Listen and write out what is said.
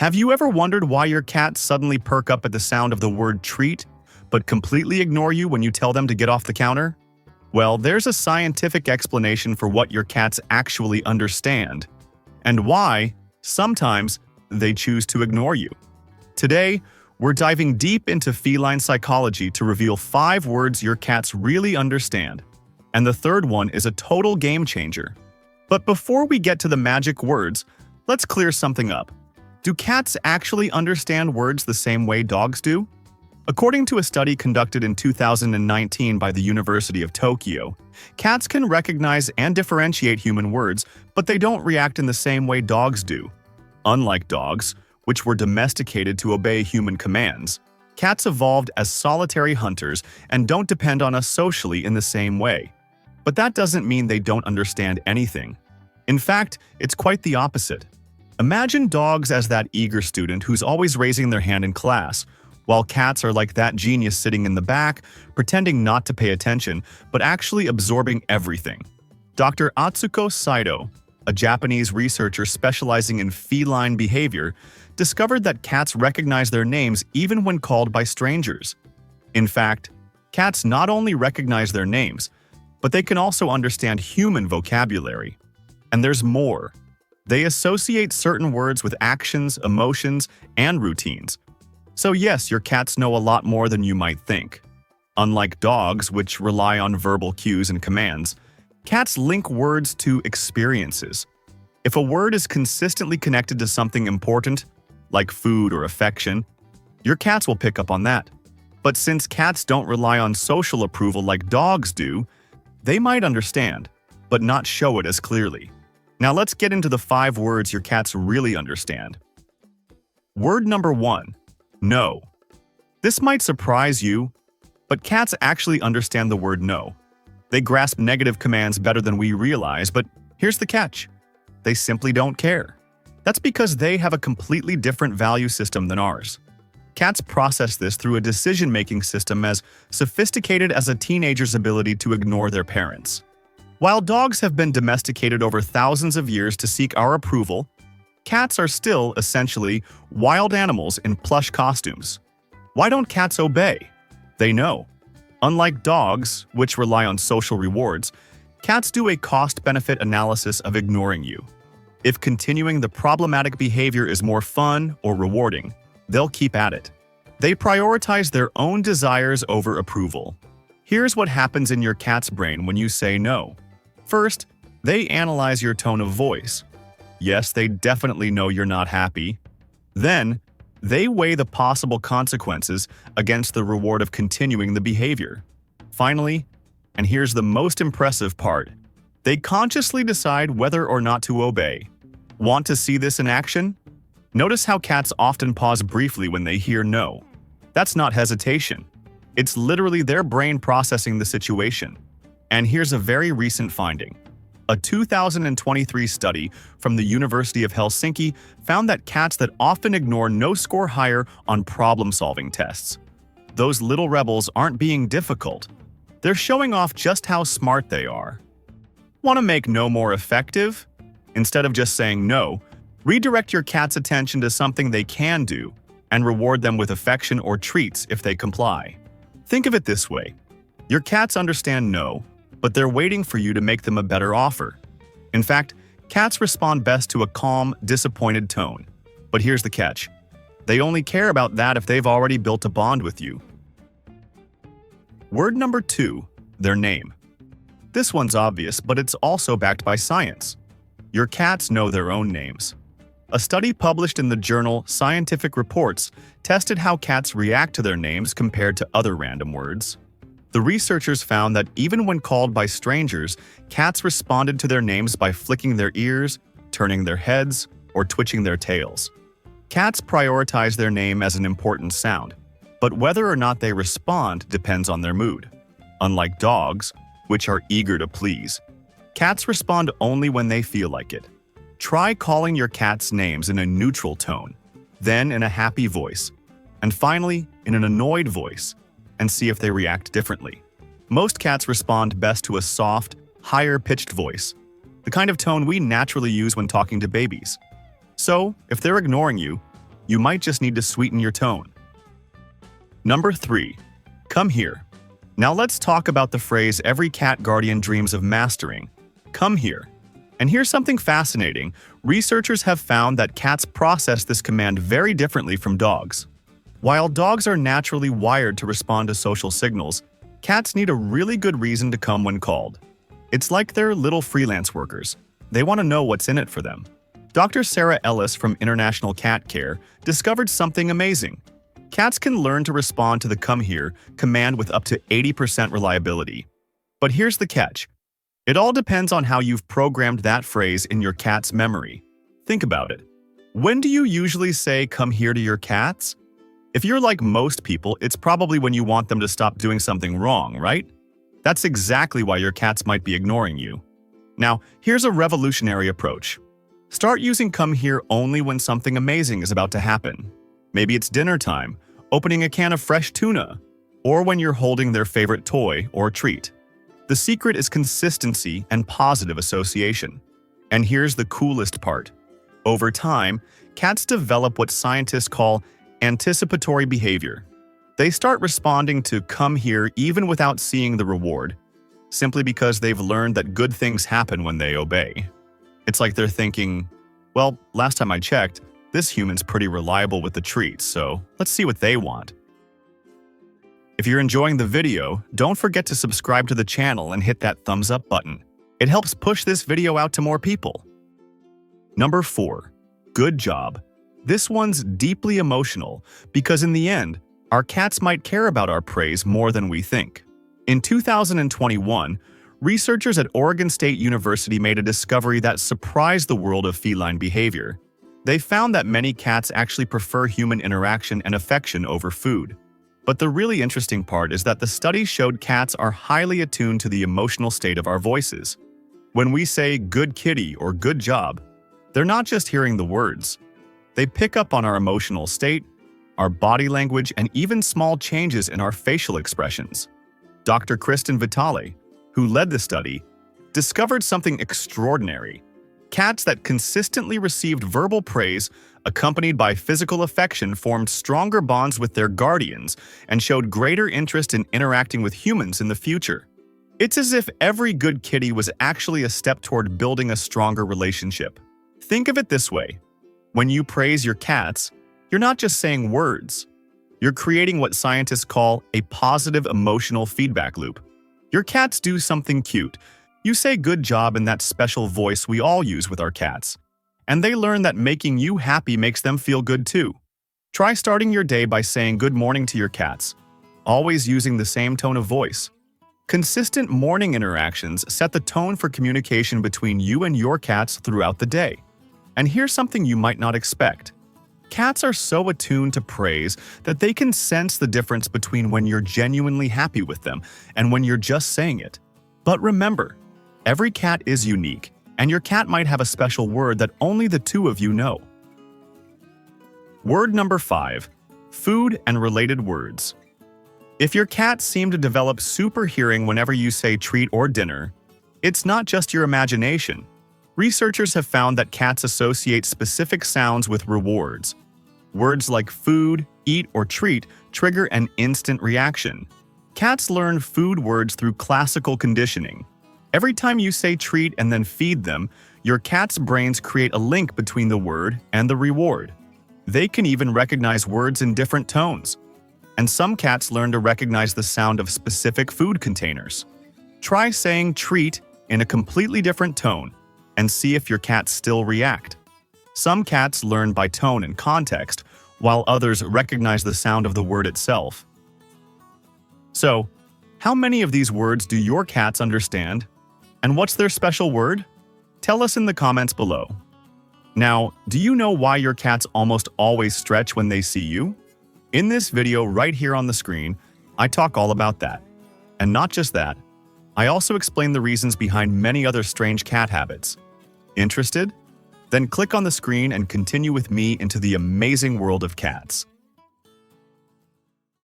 Have you ever wondered why your cats suddenly perk up at the sound of the word treat, but completely ignore you when you tell them to get off the counter? Well, there's a scientific explanation for what your cats actually understand, and why, sometimes, they choose to ignore you. Today, we're diving deep into feline psychology to reveal 5 words your cats really understand, and the third one is a total game changer. But before we get to the magic words, let's clear something up. Do cats actually understand words the same way dogs do? According to a study conducted in 2019 by the University of Tokyo, cats can recognize and differentiate human words, but they don't react in the same way dogs do. Unlike dogs, which were domesticated to obey human commands, cats evolved as solitary hunters and don't depend on us socially in the same way. But that doesn't mean they don't understand anything. In fact, it's quite the opposite. Imagine dogs as that eager student who's always raising their hand in class, while cats are like that genius sitting in the back, pretending not to pay attention, but actually absorbing everything. Dr. Atsuko Saito, a Japanese researcher specializing in feline behavior, discovered that cats recognize their names even when called by strangers. In fact, cats not only recognize their names, but they can also understand human vocabulary. And there's more. They associate certain words with actions, emotions, and routines. So yes, your cats know a lot more than you might think. Unlike dogs, which rely on verbal cues and commands, cats link words to experiences. If a word is consistently connected to something important, like food or affection, your cats will pick up on that. But since cats don't rely on social approval like dogs do, they might understand, but not show it as clearly. Now let's get into the 5 words your cats really understand. Word number 1. No. This might surprise you, but cats actually understand the word no. They grasp negative commands better than we realize, but here's the catch. They simply don't care. That's because they have a completely different value system than ours. Cats process this through a decision-making system as sophisticated as a teenager's ability to ignore their parents. While dogs have been domesticated over thousands of years to seek our approval, cats are still, essentially, wild animals in plush costumes. Why don't cats obey? They know. Unlike dogs, which rely on social rewards, cats do a cost-benefit analysis of ignoring you. If continuing the problematic behavior is more fun or rewarding, they'll keep at it. They prioritize their own desires over approval. Here's what happens in your cat's brain when you say no. First, they analyze your tone of voice. Yes, they definitely know you're not happy. Then, they weigh the possible consequences against the reward of continuing the behavior. Finally, and here's the most impressive part, they consciously decide whether or not to obey. Want to see this in action? Notice how cats often pause briefly when they hear no. That's not hesitation. It's literally their brain processing the situation. And here's a very recent finding. A 2023 study from the University of Helsinki found that cats that often ignore no score higher on problem-solving tests. Those little rebels aren't being difficult. They're showing off just how smart they are. Want to make no more effective? Instead of just saying no, redirect your cat's attention to something they can do and reward them with affection or treats if they comply. Think of it this way. Your cats understand no, but they're waiting for you to make them a better offer. In fact, cats respond best to a calm, disappointed tone. But here's the catch. They only care about that if they've already built a bond with you. Word number 2, their name. This one's obvious, but it's also backed by science. Your cats know their own names. A study published in the journal Scientific Reports tested how cats react to their names compared to other random words. The researchers found that even when called by strangers, cats responded to their names by flicking their ears, turning their heads, or twitching their tails. Cats prioritize their name as an important sound, but whether or not they respond depends on their mood. Unlike dogs, which are eager to please, cats respond only when they feel like it. Try calling your cat's names in a neutral tone, then in a happy voice, and finally in an annoyed voice, and see if they react differently. Most cats respond best to a soft, higher-pitched voice, the kind of tone we naturally use when talking to babies. So, if they're ignoring you, You might just need to sweeten your tone. Number 3. Come here. Now let's talk about the phrase every cat guardian dreams of mastering. Come here. And here's something fascinating. Researchers have found that cats process this command very differently from dogs. While dogs are naturally wired to respond to social signals, cats need a really good reason to come when called. It's like they're little freelance workers. They want to know what's in it for them. Dr. Sarah Ellis from International Cat Care discovered something amazing. Cats can learn to respond to the come here command with up to 80% reliability. But here's the catch. It all depends on how you've programmed that phrase in your cat's memory. Think about it. When do you usually say come here to your cats? If you're like most people, it's probably when you want them to stop doing something wrong, right? That's exactly why your cats might be ignoring you. Now, here's a revolutionary approach. Start using come here only when something amazing is about to happen. Maybe it's dinner time, opening a can of fresh tuna, or when you're holding their favorite toy or treat. The secret is consistency and positive association. And here's the coolest part. Over time, cats develop what scientists call anticipatory behavior. They start responding to come here even without seeing the reward, simply because they've learned that good things happen when they obey. It's like they're thinking, well, last time I checked, this human's pretty reliable with the treats, so let's see what they want. If you're enjoying the video, don't forget to subscribe to the channel and hit that thumbs up button. It helps push this video out to more people. Number 4. Good job. This one's deeply emotional because in the end, our cats might care about our praise more than we think. In 2021, researchers at Oregon State University made a discovery that surprised the world of feline behavior. They found that many cats actually prefer human interaction and affection over food. But the really interesting part is that the study showed cats are highly attuned to the emotional state of our voices. When we say good kitty or good job, they're not just hearing the words. They pick up on our emotional state, our body language, and even small changes in our facial expressions. Dr. Kristen Vitale, who led the study, discovered something extraordinary. Cats that consistently received verbal praise accompanied by physical affection formed stronger bonds with their guardians and showed greater interest in interacting with humans in the future. It's as if every good kitty was actually a step toward building a stronger relationship. Think of it this way. When you praise your cats, you're not just saying words. You're creating what scientists call a positive emotional feedback loop. Your cats do something cute. You say good job in that special voice we all use with our cats. And they learn that making you happy makes them feel good too. Try starting your day by saying good morning to your cats, always using the same tone of voice. Consistent morning interactions set the tone for communication between you and your cats throughout the day. And here's something you might not expect. Cats are so attuned to praise that they can sense the difference between when you're genuinely happy with them and when you're just saying it. But remember, every cat is unique, and your cat might have a special word that only the two of you know. Word number 5. Food and related words. If your cats seem to develop super hearing whenever you say treat or dinner, it's not just your imagination. Researchers have found that cats associate specific sounds with rewards. Words like food, eat, or treat trigger an instant reaction. Cats learn food words through classical conditioning. Every time you say treat and then feed them, your cat's brains create a link between the word and the reward. They can even recognize words in different tones. And some cats learn to recognize the sound of specific food containers. Try saying treat in a completely different tone and see if your cats still react. Some cats learn by tone and context, while others recognize the sound of the word itself. So, how many of these words do your cats understand? And what's their special word? Tell us in the comments below. Now, do you know why your cats almost always stretch when they see you? In this video right here on the screen, I talk all about that. And not just that, I also explain the reasons behind many other strange cat habits. Interested? Then click on the screen and continue with me into the amazing world of cats.